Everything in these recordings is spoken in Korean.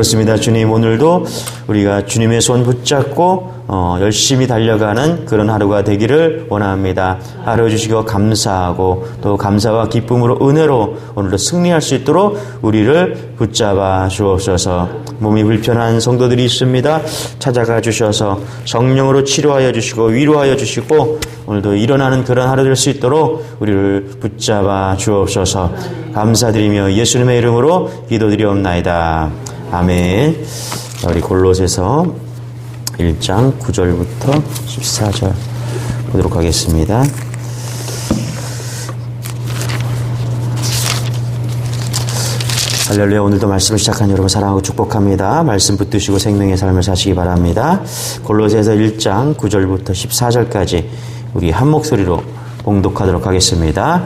그렇습니다. 주님, 오늘도 우리가 주님의 손 붙잡고 열심히 달려가는 그런 하루가 되기를 원합니다. 하루 주시고 감사하고 또 감사와 기쁨으로 은혜로 오늘도 승리할 수 있도록 우리를 붙잡아 주옵소서. 몸이 불편한 성도들이 있습니다. 찾아가 주셔서 성령으로 치료하여 주시고 위로하여 주시고 오늘도 일어나는 그런 하루 될 수 있도록 우리를 붙잡아 주옵소서. 감사드리며 예수님의 이름으로 기도드리옵나이다. 아멘. 우리 골로새서 1장 9절부터 14절 보도록 하겠습니다. 할렐루야. 오늘도 말씀을 시작한 여러분 사랑하고 축복합니다. 말씀 붙드시고 생명의 삶을 사시기 바랍니다. 골로새서 1장 9절부터 14절까지 우리 한 목소리로 봉독하도록 하겠습니다.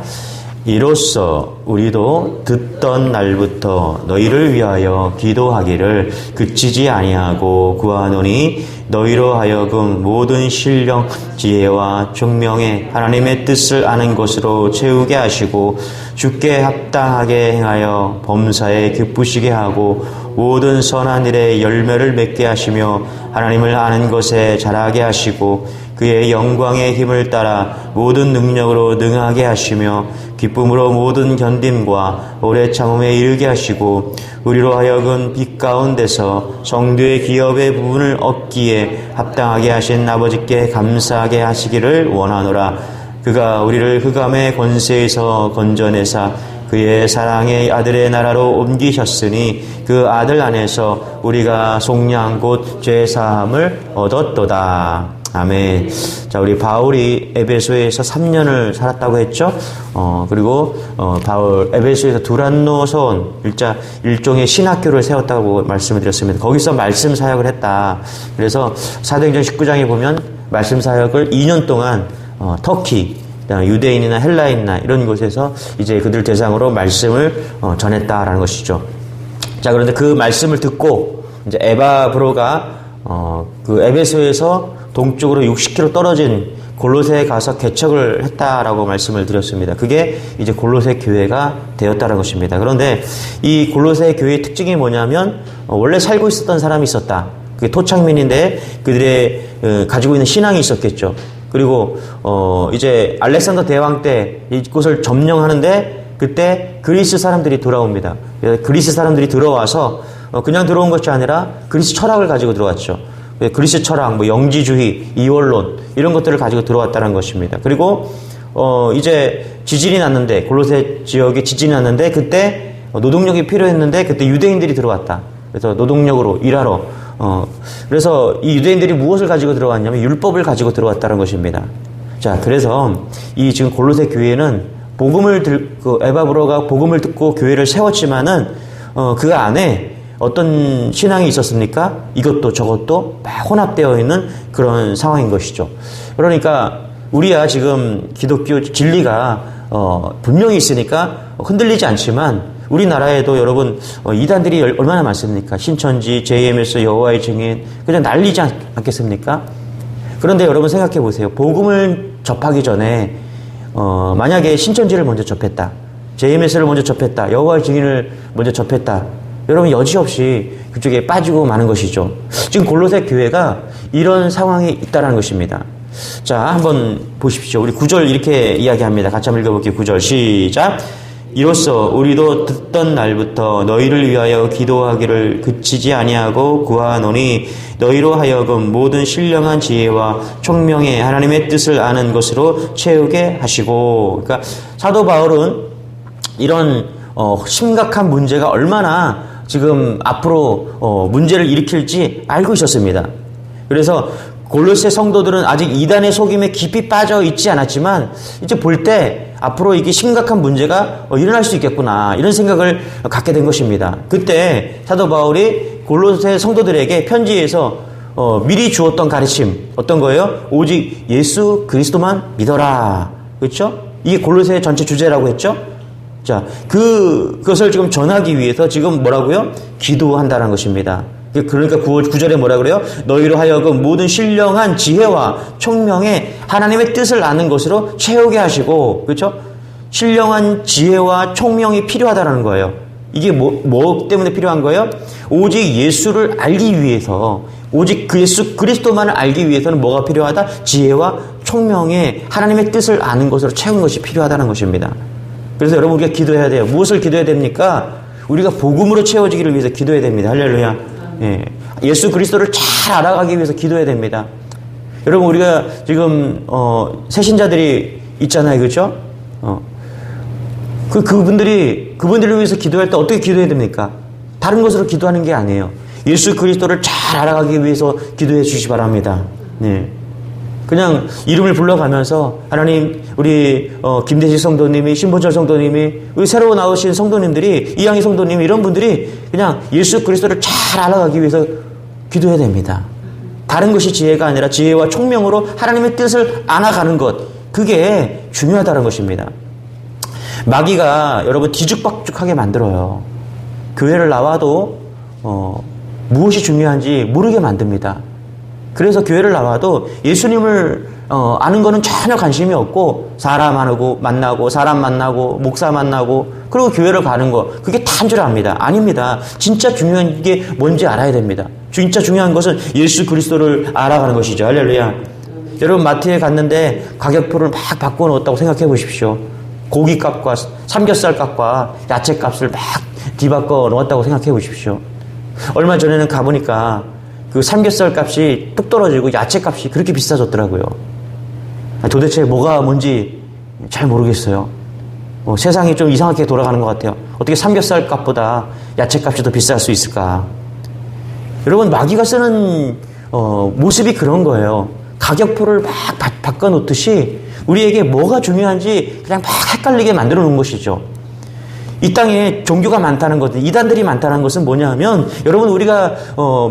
이로써 우리도 듣던 날부터 너희를 위하여 기도하기를 그치지 아니하고 구하노니 너희로 하여금 모든 신령 지혜와 총명에 하나님의 뜻을 아는 것으로 채우게 하시고 주께 합당하게 행하여 범사에 기쁘시게 하고 모든 선한 일에 열매를 맺게 하시며 하나님을 아는 것에 자라게 하시고 그의 영광의 힘을 따라 모든 능력으로 능하게 하시며 기쁨으로 모든 견딤과 오래 참음에 이르게 하시고 우리로 하여금 빛 가운데서 성도의 기업의 부분을 얻기에 합당하게 하신 아버지께 감사하게 하시기를 원하노라. 그가 우리를 흑암의 권세에서 건져내사 그의 사랑의 아들의 나라로 옮기셨으니 그 아들 안에서 우리가 속량 곧 죄사함을 얻었도다. 아멘. 자, 우리 바울이 에베소에서 3년을 살았다고 했죠. 그리고 바울 에베소에서 두란노선 일종의 신학교를 세웠다고 말씀을 드렸습니다. 거기서 말씀 사역을 했다. 그래서 사도행전 19장에 보면 말씀 사역을 2년 동안 터키, 유대인이나 헬라인이나 이런 곳에서 이제 그들 대상으로 말씀을 전했다라는 것이죠. 자, 그런데 그 말씀을 듣고 이제 에바브로가 그 에베소에서 동쪽으로 60km 떨어진 골로새에 가서 개척을 했다라고 말씀을 드렸습니다. 그게 이제 골로새 교회가 되었다는 것입니다. 그런데 이 골로새 교회의 특징이 뭐냐면 원래 살고 있었던 사람이 있었다. 그게 토착민인데 그들의 가지고 있는 신앙이 있었겠죠. 그리고 이제 알렉산더 대왕 때 이곳을 점령하는데 그때 그리스 사람들이 돌아옵니다. 그리스 사람들이 들어와서 그냥 들어온 것이 아니라 그리스 철학을 가지고 들어왔죠. 그리스 철학, 영지주의, 이원론 이런 것들을 가지고 들어왔다는 것입니다. 그리고 이제 지진이 났는데 골로새 지역에 지진이 났는데 그때 노동력이 필요했는데 그때 유대인들이 들어왔다. 그래서 노동력으로 일하러 그래서 이 유대인들이 무엇을 가지고 들어왔냐면 율법을 가지고 들어왔다는 것입니다. 자, 그래서 이 지금 골로새 교회는 에바브로가 복음을 듣고 교회를 세웠지만은 그 안에 어떤 신앙이 있었습니까? 이것도 저것도 막 혼합되어 있는 그런 상황인 것이죠. 그러니까 우리야 지금 기독교 진리가 분명히 있으니까 흔들리지 않지만 우리나라에도 여러분 이단들이 얼마나 많습니까? 신천지, JMS, 여호와의 증인 그냥 난리지 않겠습니까? 그런데 여러분 생각해 보세요. 복음을 접하기 전에 만약에 신천지를 먼저 접했다, JMS를 먼저 접했다, 여호와의 증인을 먼저 접했다. 여러분 여지없이 그쪽에 빠지고 마는 것이죠. 지금 골로새 교회가 이런 상황이 있다는 것입니다. 자, 한번 보십시오. 우리 9절 이렇게 이야기합니다. 같이 한번 읽어볼게요. 9절 시작. 이로써 우리도 듣던 날부터 너희를 위하여 기도하기를 그치지 아니하고 구하노니 너희로 하여금 모든 신령한 지혜와 총명에 하나님의 뜻을 아는 것으로 채우게 하시고. 그러니까 사도 바울은 이런 심각한 문제가 얼마나 지금 앞으로 문제를 일으킬지 알고 있었습니다. 그래서 골로새 성도들은 아직 이단의 속임에 깊이 빠져 있지 않았지만 이제 볼 때 앞으로 이게 심각한 문제가 일어날 수 있겠구나 이런 생각을 갖게 된 것입니다. 그때 사도 바울이 골로새 성도들에게 편지에서 미리 주었던 가르침 어떤 거예요? 오직 예수 그리스도만 믿어라. 그렇죠? 이게 골로새 전체 주제라고 했죠? 자, 그것을 지금 전하기 위해서 지금 뭐라고요? 기도한다는 것입니다. 그러니까 9절에 뭐라 그래요? 너희로 하여금 모든 신령한 지혜와 총명에 하나님의 뜻을 아는 것으로 채우게 하시고, 그렇죠? 신령한 지혜와 총명이 필요하다는 거예요. 이게 뭐 때문에 필요한 거예요? 오직 예수를 알기 위해서, 오직 그 예수 그리스도만을 알기 위해서는 뭐가 필요하다? 지혜와 총명의 하나님의 뜻을 아는 것으로 채우는 것이 필요하다는 것입니다. 그래서 여러분 우리가 기도해야 돼요. 무엇을 기도해야 됩니까? 우리가 복음으로 채워지기를 위해서 기도해야 됩니다. 할렐루야. 예. 예수 그리스도를 잘 알아가기 위해서 기도해야 됩니다. 여러분 우리가 지금 새신자들이 있잖아요. 그렇죠? 그분들을 위해서 기도할 때 어떻게 기도해야 됩니까? 다른 것으로 기도하는 게 아니에요. 예수 그리스도를 잘 알아가기 위해서 기도해 주시기 바랍니다. 네. 그냥 이름을 불러가면서 하나님, 우리 김대식 성도님이, 신본철 성도님이, 우리 새로 나오신 성도님들이, 이양희 성도님, 이런 분들이 그냥 예수 그리스도를 잘 알아가기 위해서 기도해야 됩니다. 다른 것이 지혜가 아니라 지혜와 총명으로 하나님의 뜻을 알아가는 것, 그게 중요하다는 것입니다. 마귀가 여러분 뒤죽박죽하게 만들어요. 교회를 나와도 무엇이 중요한지 모르게 만듭니다. 그래서 교회를 나와도 예수님을 아는 거는 전혀 관심이 없고 사람 만나고 사람 만나고 목사 만나고 그리고 교회를 가는 거, 그게 다인 줄 압니다. 아닙니다. 진짜 중요한 게 뭔지 알아야 됩니다. 진짜 중요한 것은 예수 그리스도를 알아가는 것이죠. 할렐루야. 여러분 마트에 갔는데 가격표를 막 바꿔놓았다고 생각해 보십시오. 고기값과 삼겹살값과 야채값을 막 뒤바꿔 놓았다고 생각해 보십시오. 얼마 전에는 가보니까 그 삼겹살 값이 뚝 떨어지고 야채 값이 그렇게 비싸졌더라고요. 도대체 뭐가 뭔지 잘 모르겠어요. 세상이 좀 이상하게 돌아가는 것 같아요. 어떻게 삼겹살 값보다 야채 값이 더 비쌀 수 있을까? 여러분 마귀가 쓰는 모습이 그런 거예요. 가격표를 막 바꿔놓듯이 우리에게 뭐가 중요한지 그냥 막 헷갈리게 만들어 놓은 것이죠. 이 땅에 종교가 많다는 것, 이단들이 많다는 것은 뭐냐 하면, 여러분 우리가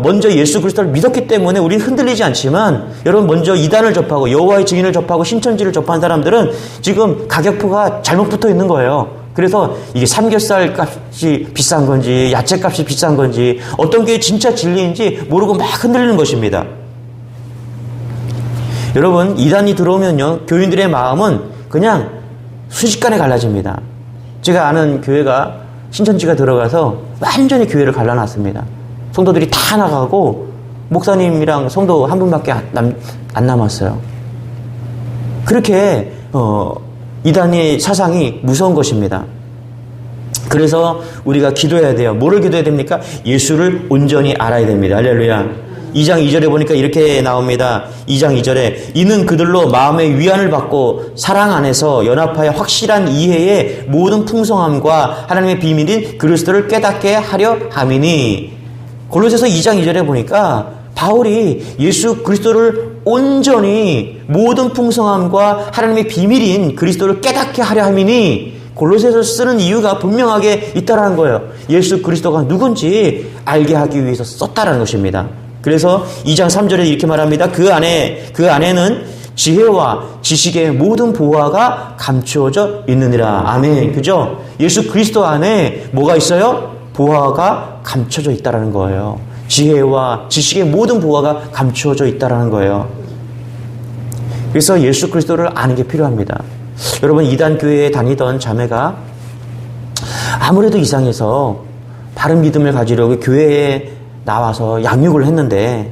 먼저 예수 그리스도를 믿었기 때문에 우리는 흔들리지 않지만, 여러분 먼저 이단을 접하고 여호와의 증인을 접하고 신천지를 접한 사람들은 지금 가격표가 잘못 붙어 있는 거예요. 그래서 이게 삼겹살 값이 비싼 건지 야채 값이 비싼 건지 어떤 게 진짜 진리인지 모르고 막 흔들리는 것입니다. 여러분 이단이 들어오면요, 교인들의 마음은 그냥 순식간에 갈라집니다. 제가 아는 교회가 신천지가 들어가서 완전히 교회를 갈라놨습니다. 성도들이 다 나가고 목사님이랑 성도 한 분밖에 안 남았어요. 그렇게 이단의 사상이 무서운 것입니다. 그래서 우리가 기도해야 돼요. 뭐를 기도해야 됩니까? 예수를 온전히 알아야 됩니다. 할렐루야. 2장 2절에 보니까 이렇게 나옵니다. 2장 2절에 이는 그들로 마음의 위안을 받고 사랑 안에서 연합하여 확실한 이해의 모든 풍성함과 하나님의 비밀인 그리스도를 깨닫게 하려 함이니. 골로새서 2장 2절에 보니까 바울이 예수 그리스도를 온전히 모든 풍성함과 하나님의 비밀인 그리스도를 깨닫게 하려 함이니, 골로새서 쓰는 이유가 분명하게 있다라는 거예요. 예수 그리스도가 누군지 알게 하기 위해서 썼다라는 것입니다. 그래서 2장 3절에 이렇게 말합니다. 그 안에는 지혜와 지식의 모든 보화가 감추어져 있느니라. 아멘. 그죠? 예수 그리스도 안에 뭐가 있어요? 보화가 감춰져 있다라는 거예요. 지혜와 지식의 모든 보화가 감추어져 있다라는 거예요. 그래서 예수 그리스도를 아는 게 필요합니다. 여러분 이단 교회에 다니던 자매가 아무래도 이상해서 바른 믿음을 가지려고 교회에 나와서 양육을 했는데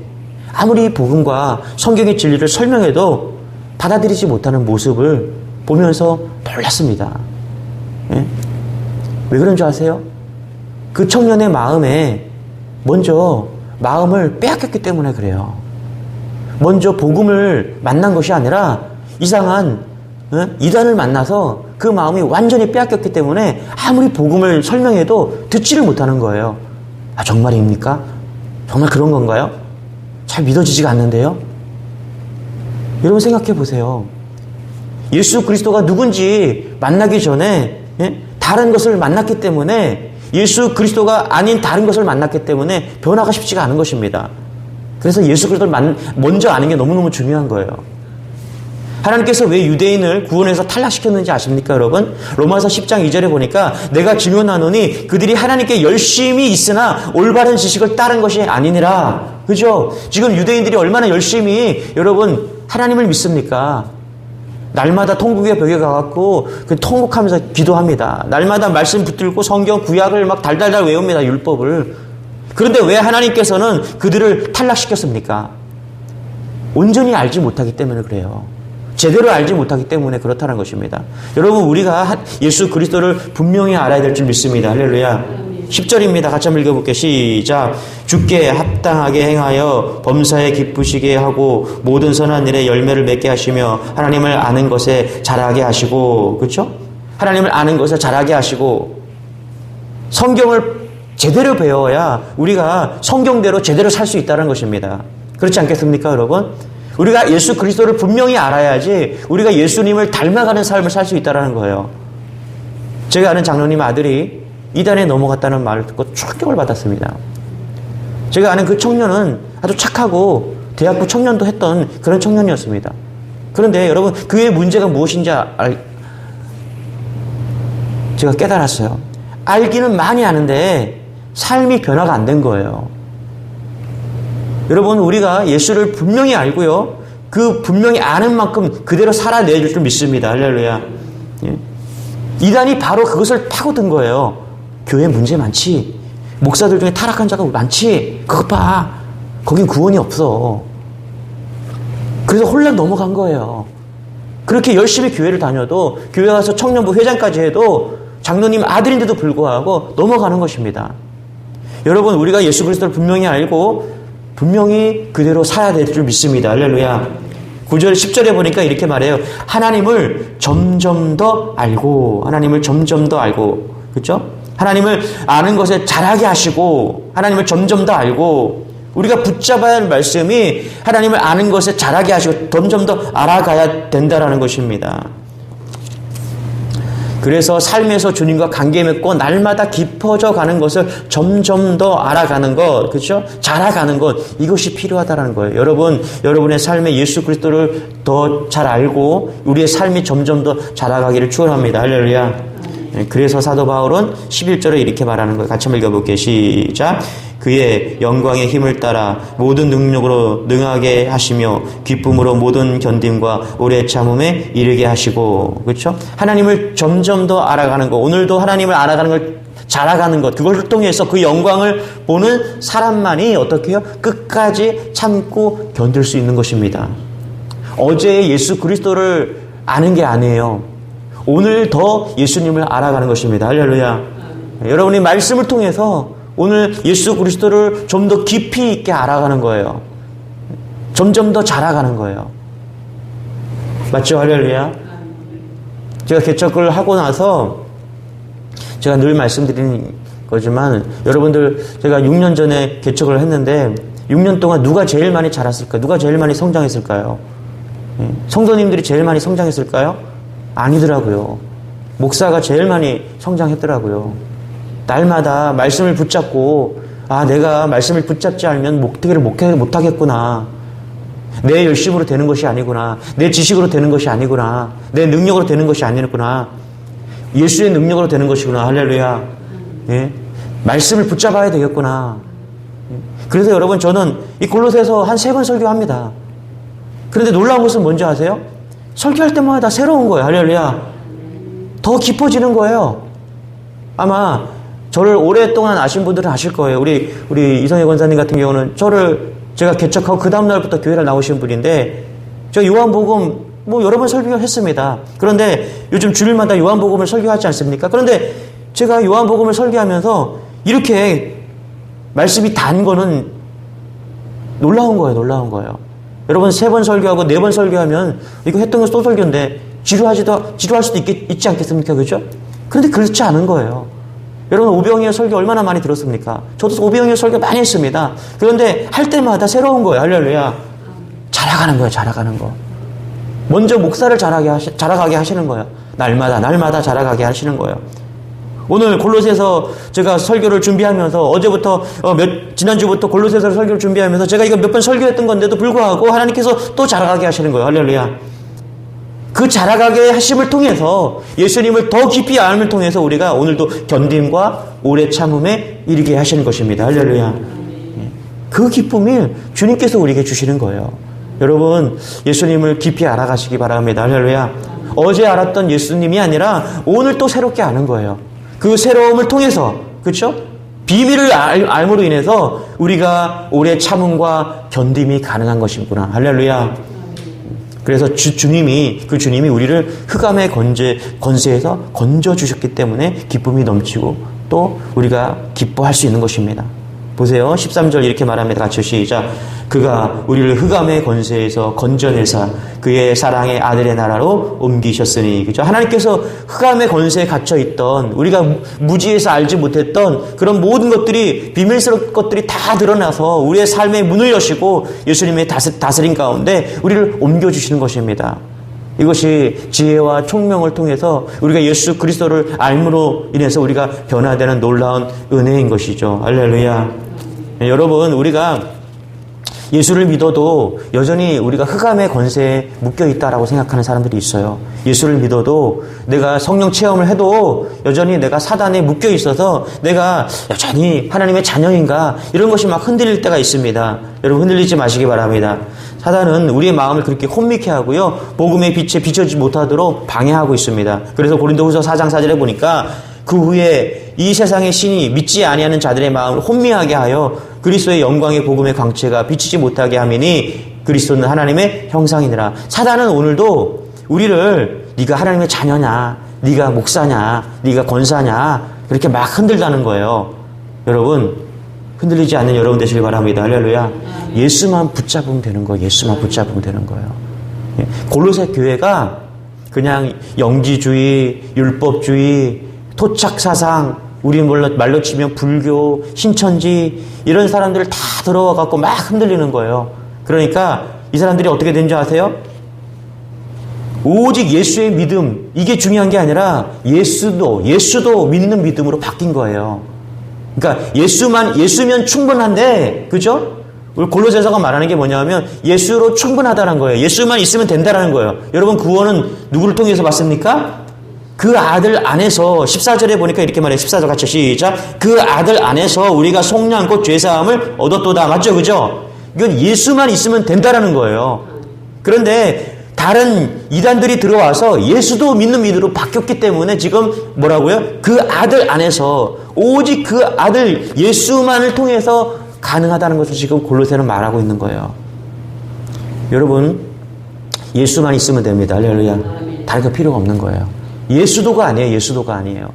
아무리 복음과 성경의 진리를 설명해도 받아들이지 못하는 모습을 보면서 놀랐습니다. 예? 왜 그런 줄 아세요? 그 청년의 마음에 먼저 마음을 빼앗겼기 때문에 그래요. 먼저 복음을 만난 것이 아니라 이상한 이단을 만나서 그 마음이 완전히 빼앗겼기 때문에 아무리 복음을 설명해도 듣지를 못하는 거예요. 아, 정말입니까? 정말 그런 건가요? 잘 믿어지지가 않는데요? 여러분 생각해 보세요. 예수 그리스도가 누군지 만나기 전에 다른 것을 만났기 때문에, 예수 그리스도가 아닌 다른 것을 만났기 때문에 변화가 쉽지가 않은 것입니다. 그래서 예수 그리스도를 먼저 아는 게 너무너무 중요한 거예요. 하나님께서 왜 유대인을 구원해서 탈락시켰는지 아십니까, 여러분? 로마서 10장 2절에 보니까 내가 증언하노니 그들이 하나님께 열심히 있으나 올바른 지식을 따른 것이 아니니라. 그죠? 지금 유대인들이 얼마나 열심히 여러분 하나님을 믿습니까? 날마다 통곡의 벽에 가갖고 그 통곡하면서 기도합니다. 날마다 말씀 붙들고 성경 구약을 막 달달달 외웁니다. 율법을. 그런데 왜 하나님께서는 그들을 탈락시켰습니까? 온전히 알지 못하기 때문에 그래요. 제대로 알지 못하기 때문에 그렇다는 것입니다. 여러분, 우리가 예수 그리스도를 분명히 알아야 될 줄 믿습니다. 할렐루야. 10절입니다. 같이 한번 읽어볼게요. 시작. 주께 합당하게 행하여 범사에 기쁘시게 하고 모든 선한 일에 열매를 맺게 하시며 하나님을 아는 것에 자라게 하시고, 그렇죠? 하나님을 아는 것에 자라게 하시고, 성경을 제대로 배워야 우리가 성경대로 제대로 살 수 있다는 것입니다. 그렇지 않겠습니까, 여러분? 우리가 예수 그리스도를 분명히 알아야지 우리가 예수님을 닮아가는 삶을 살 수 있다는 거예요. 제가 아는 장로님 아들이 이단에 넘어갔다는 말을 듣고 충격을 받았습니다. 제가 아는 그 청년은 아주 착하고 대학부 청년도 했던 그런 청년이었습니다. 그런데 여러분, 그의 문제가 무엇인지 제가 깨달았어요. 알기는 많이 아는데 삶이 변화가 안 된 거예요. 여러분, 우리가 예수를 분명히 알고요, 그 분명히 아는 만큼 그대로 살아내줄 줄 믿습니다. 할렐루야. 예. 이단이 바로 그것을 파고든 거예요. 교회 문제 많지. 목사들 중에 타락한 자가 많지. 그것 봐. 거긴 구원이 없어. 그래서 혼란 넘어간 거예요. 그렇게 열심히 교회를 다녀도, 교회 가서 청년부 회장까지 해도 장로님 아들인데도 불구하고 넘어가는 것입니다. 여러분, 우리가 예수 그리스도를 분명히 알고 분명히 그대로 살아야 될 줄 믿습니다. 할렐루야. 9절, 10절에 보니까 이렇게 말해요. 하나님을 점점 더 알고, 하나님을 점점 더 알고, 그렇죠? 하나님을 아는 것에 자라게 하시고, 하나님을 점점 더 알고, 우리가 붙잡아야 할 말씀이 하나님을 아는 것에 자라게 하시고 점점 더 알아가야 된다라는 것입니다. 그래서 삶에서 주님과 관계 맺고 날마다 깊어져 가는 것을 점점 더 알아가는 것, 그렇죠? 자라가는 것, 이것이 필요하다는 거예요. 여러분, 여러분의 삶에 예수 그리스도를 더 잘 알고 우리의 삶이 점점 더 자라가기를 축원합니다. 할렐루야. 그래서 사도 바울은 11절에 이렇게 말하는 거예요. 같이 한번 읽어볼게요. 시작. 그의 영광의 힘을 따라 모든 능력으로 능하게 하시며 기쁨으로 모든 견딤과 오래 참음에 이르게 하시고, 그렇죠? 하나님을 점점 더 알아가는 것, 오늘도 하나님을 알아가는 걸 자라가는 것, 그것을 통해서 그 영광을 보는 사람만이 어떻게 해요? 끝까지 참고 견딜 수 있는 것입니다. 어제 예수 그리스도를 아는 게 아니에요. 오늘 더 예수님을 알아가는 것입니다. 할렐루야. 여러분이 말씀을 통해서 오늘 예수 그리스도를 좀 더 깊이 있게 알아가는 거예요. 점점 더 자라가는 거예요. 맞죠? 할렐루야. 제가 개척을 하고 나서 제가 늘 말씀드리는 거지만, 여러분들, 제가 6년 전에 개척을 했는데 6년 동안 누가 제일 많이 자랐을까요? 누가 제일 많이 성장했을까요? 성도님들이 제일 많이 성장했을까요? 아니더라고요. 목사가 제일 많이 성장했더라고요. 날마다 말씀을 붙잡고, 아, 내가 말씀을 붙잡지 않으면 목회를 못하겠구나. 내 열심으로 되는 것이 아니구나. 내 지식으로 되는 것이 아니구나. 내 능력으로 되는 것이 아니구나. 예수의 능력으로 되는 것이구나. 할렐루야. 예? 말씀을 붙잡아야 되겠구나. 그래서 여러분, 저는 이 골로새서 한 3번 설교합니다. 그런데 놀라운 것은 뭔지 아세요? 설교할 때마다 새로운 거예요. 할렐루야. 더 깊어지는 거예요. 아마 저를 오랫동안 아신 분들은 아실 거예요. 우리 이성애 권사님 같은 경우는 제가 개척하고 그 다음날부터 교회를 나오신 분인데, 제가 요한복음 여러 번 설교했습니다. 그런데 요즘 주일마다 요한복음을 설교하지 않습니까? 그런데 제가 요한복음을 설교하면서 이렇게 말씀이 단 거는 놀라운 거예요. 여러분, 3번 설교하고 4번 설교하면 이거 했던 건 또 설교인데 지루할 수도 있지 않겠습니까? 그죠? 그런데 그렇지 않은 거예요. 여러분, 오병이어 설교 얼마나 많이 들었습니까? 저도 오병이어 설교 많이 했습니다. 그런데 할 때마다 새로운 거예요. 할렐루야. 자라가는 거예요. 자라가는 거. 먼저 목사를 자라가게 하시는 거예요. 날마다 자라가게 하시는 거예요. 오늘 골로새서 제가 설교를 준비하면서 어제부터 지난주부터 골로새서 설교를 준비하면서 제가 이거 몇 번 설교했던 건데도 불구하고 하나님께서 또 자라가게 하시는 거예요. 할렐루야. 그 자라가게 하심을 통해서, 예수님을 더 깊이 알음을 통해서 우리가 오늘도 견딤과 오래 참음에 이르게 하시는 것입니다. 할렐루야. 그 기쁨을 주님께서 우리에게 주시는 거예요. 여러분, 예수님을 깊이 알아가시기 바랍니다. 할렐루야. 어제 알았던 예수님이 아니라 오늘 또 새롭게 아는 거예요. 그 새로움을 통해서, 그렇죠? 비밀을 알므로 인해서 우리가 오래 참음과 견딤이 가능한 것이구나. 할렐루야. 그래서 주님이 우리를 흑암의 권세에서 건져주셨기 때문에 기쁨이 넘치고 또 우리가 기뻐할 수 있는 것입니다. 보세요. 13절 이렇게 말합니다. 같이 시작. 그가 우리를 흑암의 권세에서 건져내사 그의 사랑의 아들의 나라로 옮기셨으니. 그죠? 하나님께서 흑암의 권세에 갇혀있던 우리가 무지에서 알지 못했던 그런 모든 것들이 비밀스러운 것들이 다 드러나서 우리의 삶의 문을 여시고 예수님의 다스림 가운데 우리를 옮겨주시는 것입니다. 이것이 지혜와 총명을 통해서 우리가 예수 그리스도를 알므로 인해서 우리가 변화되는 놀라운 은혜인 것이죠. 할렐루야. 여러분, 우리가 예수를 믿어도 여전히 우리가 흑암의 권세에 묶여있다라고 생각하는 사람들이 있어요. 예수를 믿어도 내가 성령 체험을 해도 여전히 내가 사단에 묶여있어서 내가 여전히 하나님의 자녀인가 이런 것이 막 흔들릴 때가 있습니다. 여러분, 흔들리지 마시기 바랍니다. 사단은 우리의 마음을 그렇게 혼미케 하고요, 복음의 빛에 비춰지지 못하도록 방해하고 있습니다. 그래서 고린도후서 4장 4절에 보니까 그 후에 이 세상의 신이 믿지 아니하는 자들의 마음을 혼미하게 하여 그리스도의 영광의 복음의 광채가 비치지 못하게 하미니 그리스도는 하나님의 형상이니라. 사단은 오늘도 우리를 네가 하나님의 자녀냐, 네가 목사냐, 네가 권사냐 그렇게 막 흔들다는 거예요. 여러분, 흔들리지 않는 여러분 되시길 바랍니다. 할렐루야. 예수만 붙잡으면 되는 거예요. 예수만 붙잡으면 되는 거예요. 골로새 교회가 그냥 영지주의, 율법주의, 토착사상, 우리 말로 치면 불교, 신천지 이런 사람들 다 들어와 갖고 막 흔들리는 거예요. 그러니까 이 사람들이 어떻게 된 줄 아세요? 오직 예수의 믿음, 이게 중요한 게 아니라 예수도 믿는 믿음으로 바뀐 거예요. 그러니까 예수면 충분한데, 그죠? 우리 골로새서가 말하는 게 뭐냐면 예수로 충분하다는 거예요. 예수만 있으면 된다는 거예요. 여러분, 구원은 누구를 통해서 받습니까? 그 아들 안에서 14절에 보니까 이렇게 말해요. 14절 같이 시작. 그 아들 안에서 우리가 속량 곧 죄사함을 얻었도다. 맞죠? 그죠? 이건 예수만 있으면 된다라는 거예요. 그런데 다른 이단들이 들어와서 예수도 믿는 믿음으로 바뀌었기 때문에 지금 뭐라고요? 그 아들 안에서 오직 그 아들 예수만을 통해서 가능하다는 것을 지금 골로새는 말하고 있는 거예요. 여러분, 예수만 있으면 됩니다. 할렐루야. 다른 거 필요가 없는 거예요. 예수도가 아니에요.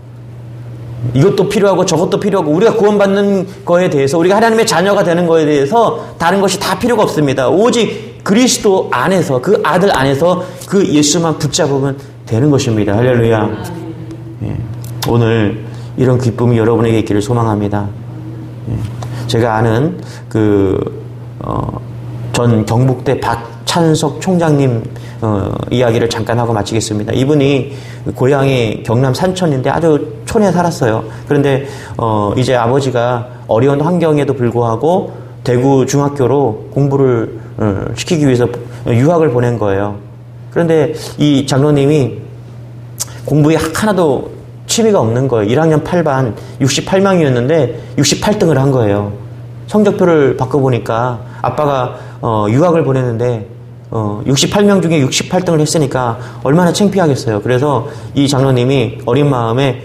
이것도 필요하고 저것도 필요하고 우리가 구원받는 거에 대해서 우리가 하나님의 자녀가 되는 거에 대해서 다른 것이 다 필요가 없습니다. 오직 그리스도 안에서 그 아들 안에서 그 예수만 붙잡으면 되는 것입니다. 할렐루야. 예. 오늘 이런 기쁨이 여러분에게 있기를 소망합니다. 예. 제가 아는 전 경북대 박찬석 총장님 이야기를 잠깐 하고 마치겠습니다. 이분이 고향이 경남 산천인데 아주 촌에 살았어요. 그런데 이제 아버지가 어려운 환경에도 불구하고 대구 중학교로 공부를 시키기 위해서 유학을 보낸 거예요. 그런데 이 장로님이 공부에 하나도 취미가 없는 거예요. 1학년 8반 68명이었는데 68등을 한 거예요. 성적표를 바꿔보니까 아빠가 유학을 보냈는데 68명 중에 68등을 했으니까 얼마나 창피하겠어요. 그래서 이 장로님이 어린 마음에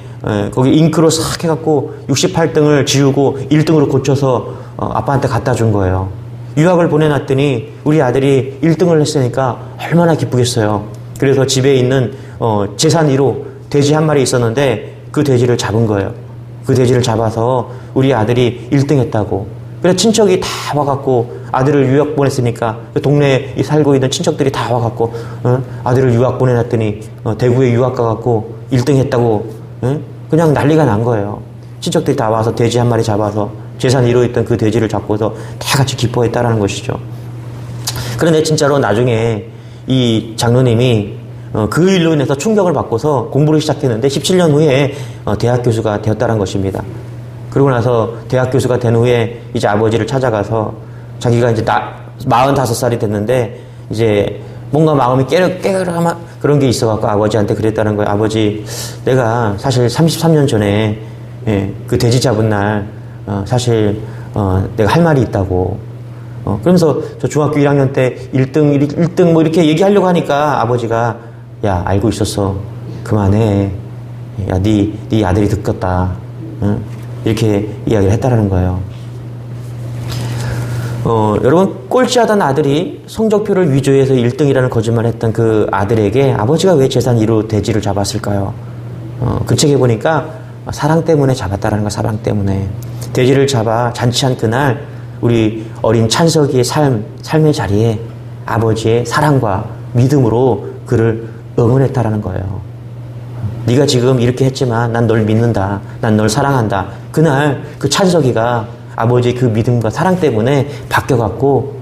거기 잉크로 싹 해갖고 68등을 지우고 1등으로 고쳐서 아빠한테 갖다 준 거예요. 유학을 보내놨더니 우리 아들이 1등을 했으니까 얼마나 기쁘겠어요. 그래서 집에 있는 재산 1호 돼지 한 마리 있었는데 그 돼지를 잡은 거예요. 그 돼지를 잡아서 우리 아들이 1등 했다고. 그래서 친척이 다 와갖고 아들을 유학 보냈으니까 그 동네에 살고 있는 친척들이 다 와갖고 아들을 유학 보내놨더니 대구에 유학 가갖고 1등 했다고 그냥 난리가 난 거예요. 친척들이 다 와서 돼지 한 마리 잡아서 재산 1호 있던 그 돼지를 잡고서 다 같이 기뻐했다라는 것이죠. 그런데 진짜로 나중에 이 장로님이 그 일로 인해서 충격을 받고서 공부를 시작했는데 17년 후에 대학 교수가 되었다는 것입니다. 그러고 나서 대학 교수가 된 후에 이제 아버지를 찾아가서 자기가 이제 45살이 됐는데 이제 뭔가 마음이 깨르르한 그런 게 있어갖고 아버지한테 그랬다는 거예요. 아버지, 내가 사실 33년 전에 그 돼지 잡은 날 사실 내가 할 말이 있다고 그러면서 저 중학교 1학년 때 1등 뭐 이렇게 얘기하려고 하니까 아버지가 야, 알고 있었어. 그만해. 야, 네 아들이 듣겠다. 응? 이렇게 이야기를 했다라는 거예요. 여러분, 꼴찌하던 아들이 성적표를 위조해서 1등이라는 거짓말을 했던 그 아들에게 아버지가 왜 재산 1호 대지를 잡았을까요? 그 책에 보니까 사랑 때문에 잡았다라는 거야. 사랑 때문에. 대지를 잡아 잔치한 그날 우리 어린 찬석이의 삶의 자리에 아버지의 사랑과 믿음으로 그를 응원했다라는 거예요. 네가 지금 이렇게 했지만 난 널 믿는다. 난 널 사랑한다. 그날 그 찬석이가 아버지의 그 믿음과 사랑 때문에 바뀌어갖고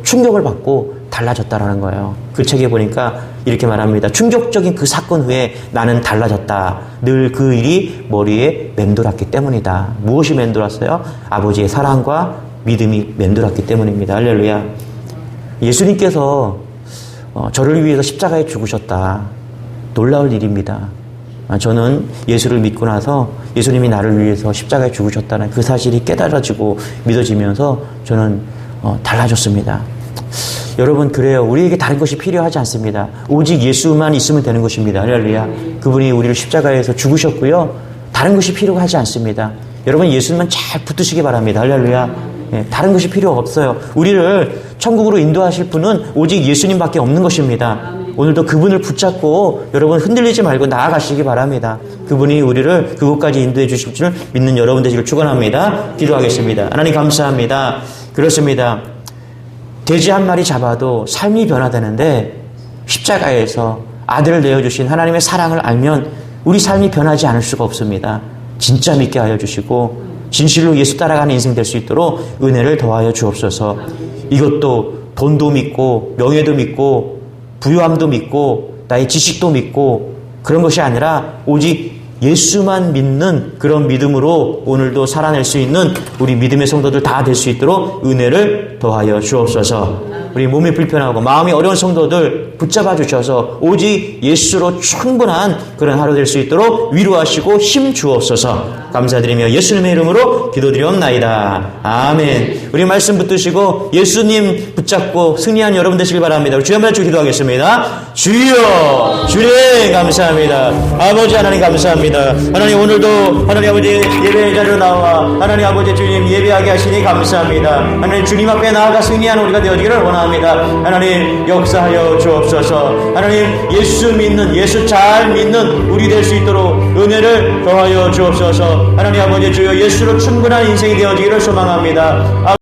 충격을 받고 달라졌다라는 거예요. 그 책에 보니까 이렇게 말합니다. 충격적인 그 사건 후에 나는 달라졌다. 늘 그 일이 머리에 맴돌았기 때문이다. 무엇이 맴돌았어요? 아버지의 사랑과 믿음이 맴돌았기 때문입니다. 할렐루야. 예수님께서 저를 위해서 십자가에 죽으셨다. 놀라울 일입니다. 저는 예수를 믿고 나서 예수님이 나를 위해서 십자가에 죽으셨다는 그 사실이 깨달아지고 믿어지면서 저는 달라졌습니다. 여러분, 그래요. 우리에게 다른 것이 필요하지 않습니다. 오직 예수만 있으면 되는 것입니다. 할렐루야. 그분이 우리를 십자가에서 죽으셨고요. 다른 것이 필요하지 않습니다. 여러분, 예수님만 잘 붙드시기 바랍니다. 할렐루야. 다른 것이 필요 없어요. 우리를 천국으로 인도하실 분은 오직 예수님밖에 없는 것입니다. 오늘도 그분을 붙잡고 여러분 흔들리지 말고 나아가시기 바랍니다. 그분이 우리를 그곳까지 인도해 주실 줄 믿는 여러분 되시길 축원합니다. 기도하겠습니다. 하나님 감사합니다. 그렇습니다. 돼지 한 마리 잡아도 삶이 변화되는데 십자가에서 아들을 내어주신 하나님의 사랑을 알면 우리 삶이 변하지 않을 수가 없습니다. 진짜 믿게 하여 주시고 진실로 예수 따라가는 인생 될 수 있도록 은혜를 더하여 주옵소서. 이것도 돈도 믿고 명예도 믿고 부유함도 믿고 나의 지식도 믿고 그런 것이 아니라 오직 예수만 믿는 그런 믿음으로 오늘도 살아낼 수 있는 우리 믿음의 성도들 다 될 수 있도록 은혜를 더하여 주옵소서. 우리 몸이 불편하고 마음이 어려운 성도들 붙잡아 주셔서 오직 예수로 충분한 그런 하루 될 수 있도록 위로하시고 힘 주옵소서. 감사드리며 예수님의 이름으로 기도드리옵나이다. 아멘. 우리 말씀 붙드시고 예수님 붙잡고 승리한 여러분 되시길 바랍니다. 우리 주여 한번 기도하겠습니다. 주여 주님 감사합니다. 아버지 하나님 감사합니다. 하나님 오늘도 하나님 아버지 예배의 자리로 나와 하나님 아버지 주님 예배하게 하시니 감사합니다. 하나님 주님 앞에 나아가 승리하는 우리가 되어지기를 원합니다. 하나님 역사하여 주옵소서. 하나님 예수 믿는 예수 잘 믿는 우리 될 수 있도록 은혜를 더하여 주옵소서. 하나님 아버지 주여 예수로 충분한 인생이 되어지기를 소망합니다.